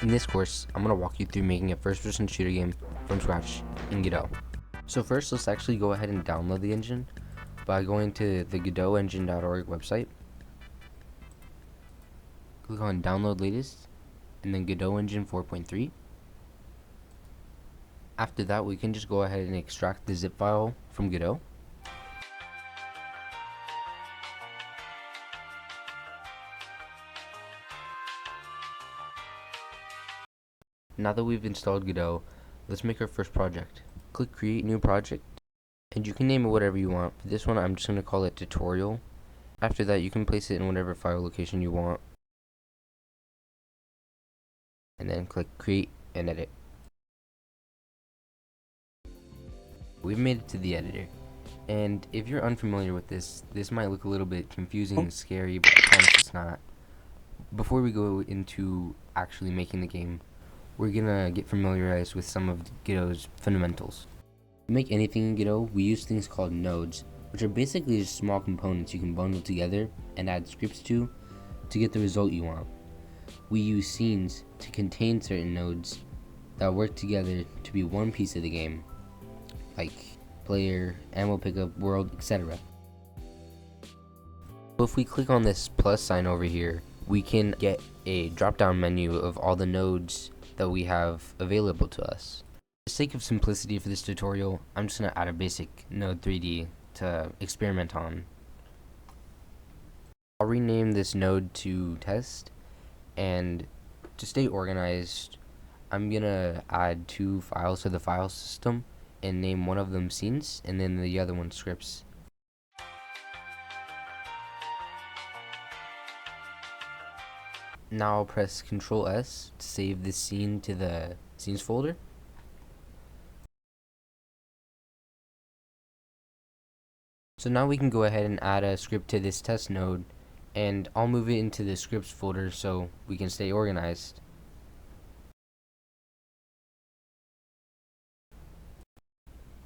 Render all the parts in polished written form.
In this course, I'm going to walk you through making a first-person shooter game from scratch in Godot. So first, let's actually go ahead and download the engine by going to the GodotEngine.org website. Click on Download Latest, and then Godot Engine 4.3. After that, we can just go ahead and extract the zip file from Godot. Now that we've installed Godot, let's make our first project. Click Create New Project, and you can name it whatever you want. For this one, I'm just going to call it Tutorial. After that, you can place it in whatever file location you want. And then click Create and Edit. We've made it to the editor. And if you're unfamiliar with this might look a little bit confusing and scary, but I promise it's not. Before we go into actually making the game, we're gonna get familiarized with some of Godot's fundamentals. To make anything in Godot, we use things called nodes, which are basically just small components you can bundle together and add scripts to get the result you want. We use scenes to contain certain nodes that work together to be one piece of the game, like player, ammo pickup, world, etc. So if we click on this plus sign over here, we can get a drop-down menu of all the nodes that we have available to us. For the sake of simplicity for this tutorial, I'm just going to add a basic node 3D to experiment on. I'll rename this node to test, and to stay organized, I'm going to add two files to the file system and name one of them scenes and then the other one scripts. Now I'll press Ctrl S to save this scene to the scenes folder. So now we can go ahead and add a script to this test node, and I'll move it into the scripts folder so we can stay organized.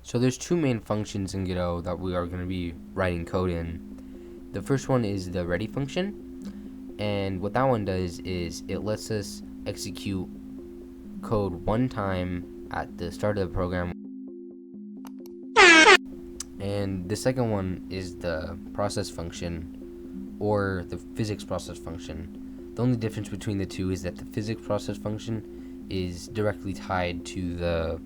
So there's two main functions in Godot that we are going to be writing code in. The first one is the ready function, and what that one does is it lets us execute code one time at the start of the program. And the second one is the process function, or the physics process function. The only difference between the two is that the physics process function is directly tied to the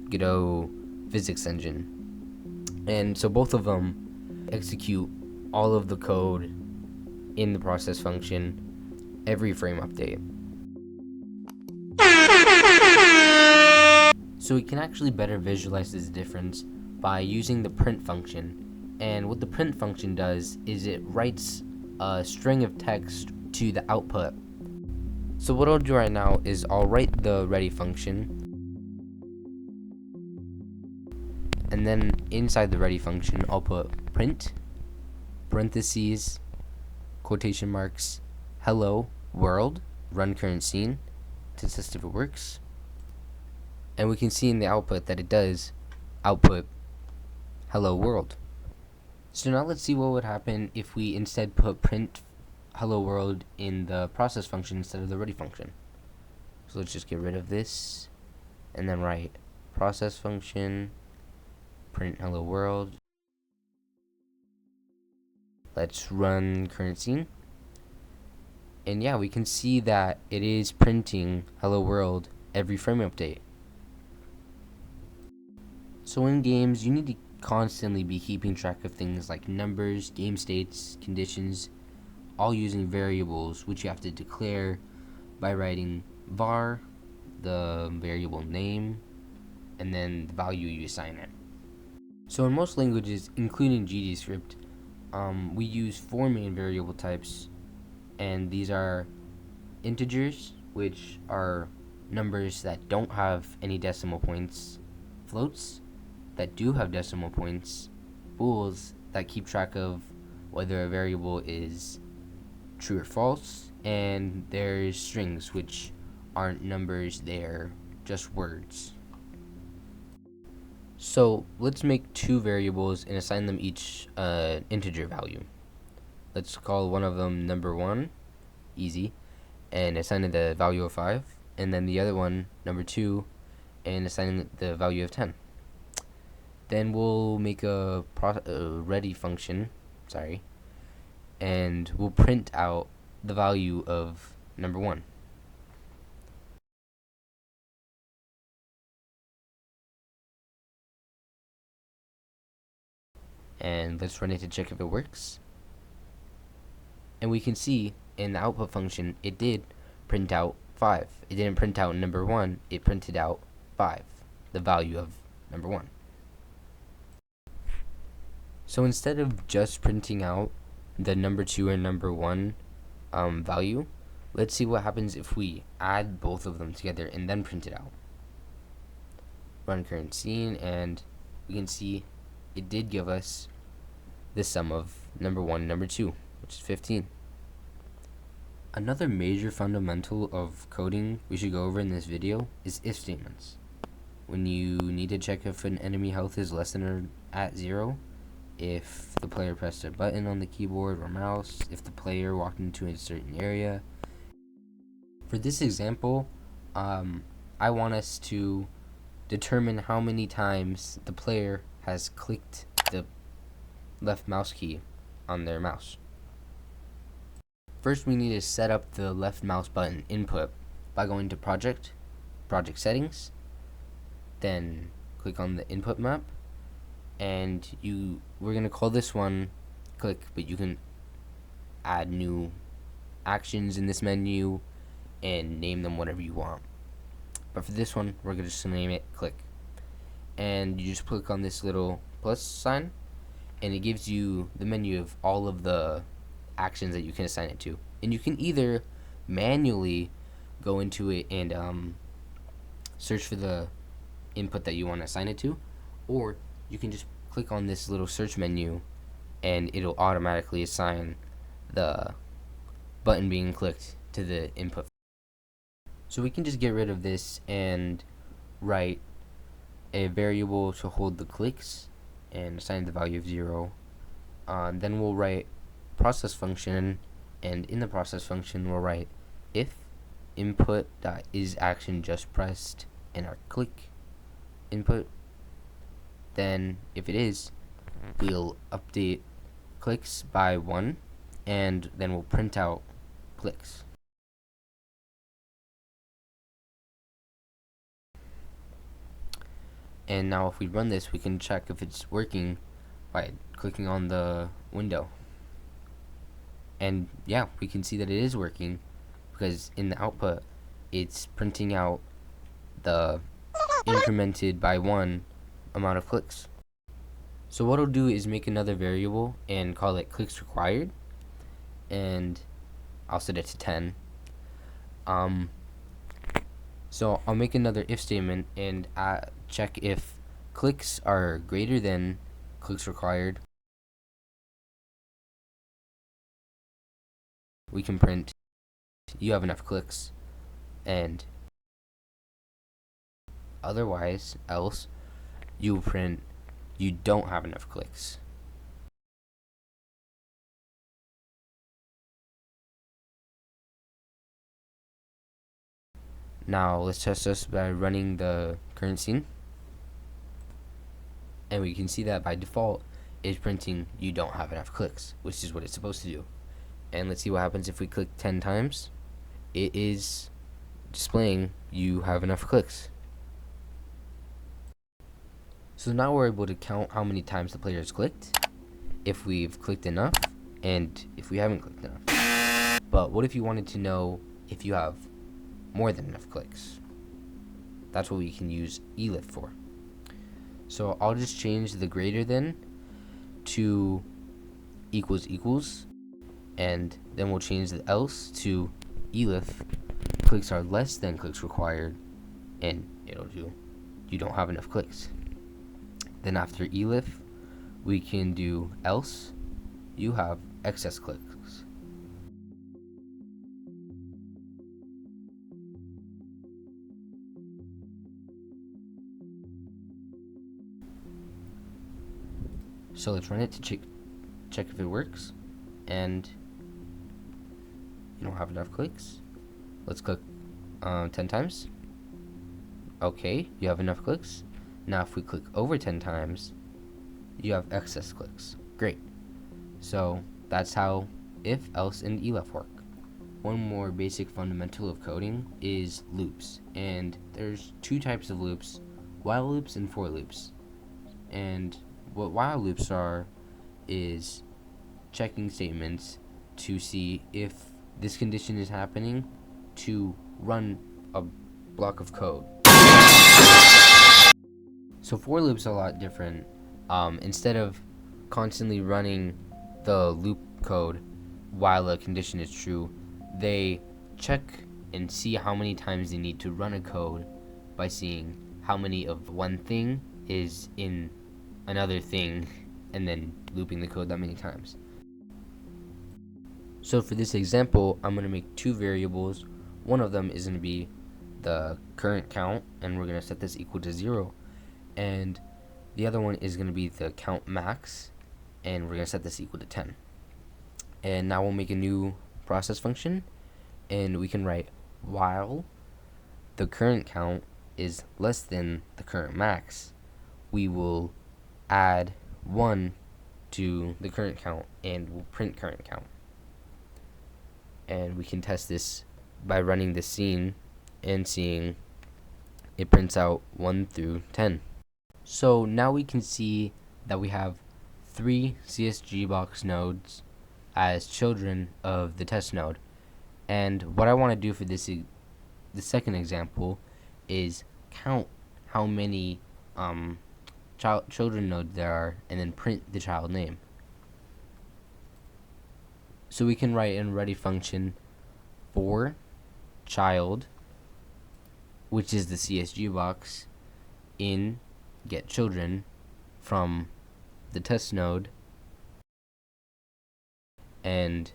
Godot physics engine, and so both of them execute all of the code in the process function every frame update. So we can actually better visualize this difference by using the print function, and what the print function does is it writes a string of text to the output. So what I'll do right now is I'll write the ready function, and then inside the ready function I'll put print parentheses quotation marks hello world, run current scene to test if it works, and we can see in the output that it does output hello world. So now let's see what would happen if we instead put print hello world in the process function instead of the ready function. So let's just get rid of this and then write process function print hello world. Let's run current scene, and yeah, we can see that it is printing hello world every frame update. So in games, you need to constantly be keeping track of things like numbers, game states, conditions, all using variables which you have to declare by writing var, the variable name, and then the value you assign it. So in most languages, including GDScript, we use four main variable types, and these are integers, which are numbers that don't have any decimal points, floats that do have decimal points, bools that keep track of whether a variable is true or false, and there's strings, which aren't numbers, they're just words. So let's make two variables and assign them each integer value. Let's call one of them number 1, easy, and assign it the value of 5, and then the other one, number 2, and assign the value of 10. Then we'll make a ready function, and we'll print out the value of number 1. And let's run it to check if it works. And we can see in the output function it did print out 5. It didn't print out number 1, it printed out 5, the value of number 1. So instead of just printing out the number 2 and number 1 value, let's see what happens if we add both of them together and then print it out. Run current scene, and we can see it did give us the sum of number 1 and number 2, which is 15. Another major fundamental of coding we should go over in this video is if statements. When you need to check if an enemy health is less than or at 0, if the player pressed a button on the keyboard or mouse, if the player walked into a certain area. For this example, I want us to determine how many times the player has clicked the left mouse key on their mouse. First, we need to set up the left mouse button input by going to project settings, then click on the input map, and we're going to call this one click, but you can add new actions in this menu and name them whatever you want. But for this one, we're going to just name it click. And you just click on this little plus sign, and it gives you the menu of all of the actions that you can assign it to. And you can either manually go into it and search for the input that you want to assign it to, or you can just click on this little search menu and it'll automatically assign the button being clicked to the input. So we can just get rid of this and write a variable to hold the clicks and assign the value of 0. Then we'll write process function, and in the process function we'll write if input.isAction just pressed and our click input. Then if it is, we'll update clicks by 1, and then we'll print out clicks. And now if we run this, we can check if it's working by clicking on the window. And yeah, we can see that it is working, because in the output it's printing out the incremented by 1 amount of clicks. So what I'll do is make another variable and call it clicks required, and I'll set it to 10. So I'll make another if statement and check if clicks are greater than clicks required. We can print you have enough clicks, and else you will print you don't have enough clicks. Now let's test this by running the current scene, and we can see that by default it's printing you don't have enough clicks, which is what it's supposed to do. And let's see what happens if we click 10 times. It is displaying you have enough clicks. So now we're able to count how many times the player has clicked, if we've clicked enough, and if we haven't clicked enough. But what if you wanted to know if you have more than enough clicks? That's what we can use elif for. So I'll just change the greater than to equals equals, and then we'll change the else to elif clicks are less than clicks required, and it'll do you don't have enough clicks. Then after elif we can do else you have excess clicks. So let's run it to check if it works, and you don't have enough clicks. Let's click 10 times. Okay, you have enough clicks. Now if we click over 10 times, you have excess clicks. Great. So that's how if, else, and elif work. One more basic fundamental of coding is loops. And there's two types of loops, while loops and for loops. And what while loops are is checking statements to see if this condition is happening to run a block of code. So for loops are a lot different. Instead of constantly running the loop code while a condition is true, they check and see how many times they need to run a code by seeing how many of one thing is in another thing and then looping the code that many times. So for this example, I'm going to make two variables. One of them is going to be the current count, and we're going to set this equal to 0. And the other one is going to be the count max, and we're going to set this equal to 10. And now we'll make a new process function, and we can write while the current count is less than the current max, we will add 1 to the current count and we'll print current count. And we can test this by running the scene and seeing it prints out 1 through 10. So now we can see that we have 3 CSG box nodes as children of the test node. And what I want to do for the second example is count how many children nodes there are and then print the child name. So we can write in ready function for child, which is the CSG box, in get children from the test node, and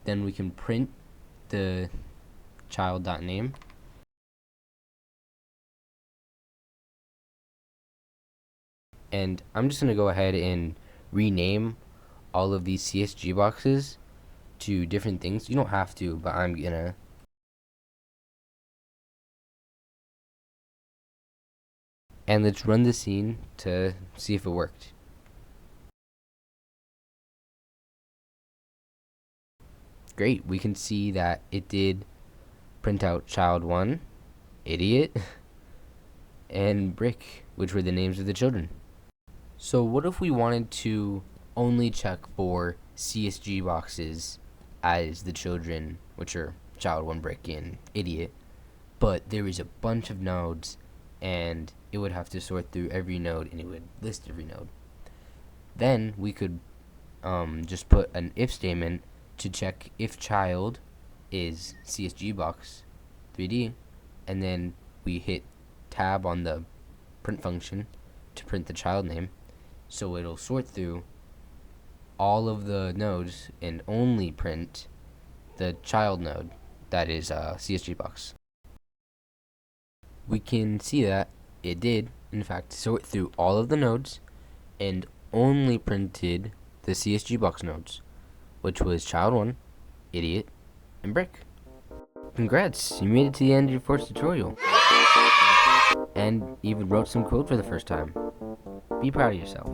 then we can print the child.name. And I'm just going to go ahead and rename all of these CSG boxes to different things. You don't have to, but I'm gonna. And let's run the scene to see if it worked. Great, we can see that it did print out child 1, idiot, and brick, which were the names of the children. So what if we wanted to only check for CSG boxes as the children, which are child 1, brick, and idiot, but there is a bunch of nodes and it would have to sort through every node and it would list every node? Then we could just put an if statement to check if child is CSG box 3D, and then we hit tab on the print function to print the child name, so it'll sort through all of the nodes and only print the child node that is CSG box. We can see that it did in fact sort through all of the nodes and only printed the CSG box nodes, which was child 1, idiot, and brick. Congrats, you made it to the end of your first tutorial and even wrote some code for the first time. Be proud of yourself.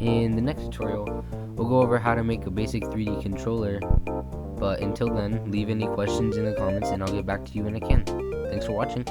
In the next tutorial, we'll go over how to make a basic 3D controller, but until then, leave any questions in the comments and I'll get back to you when I can. Thanks for watching.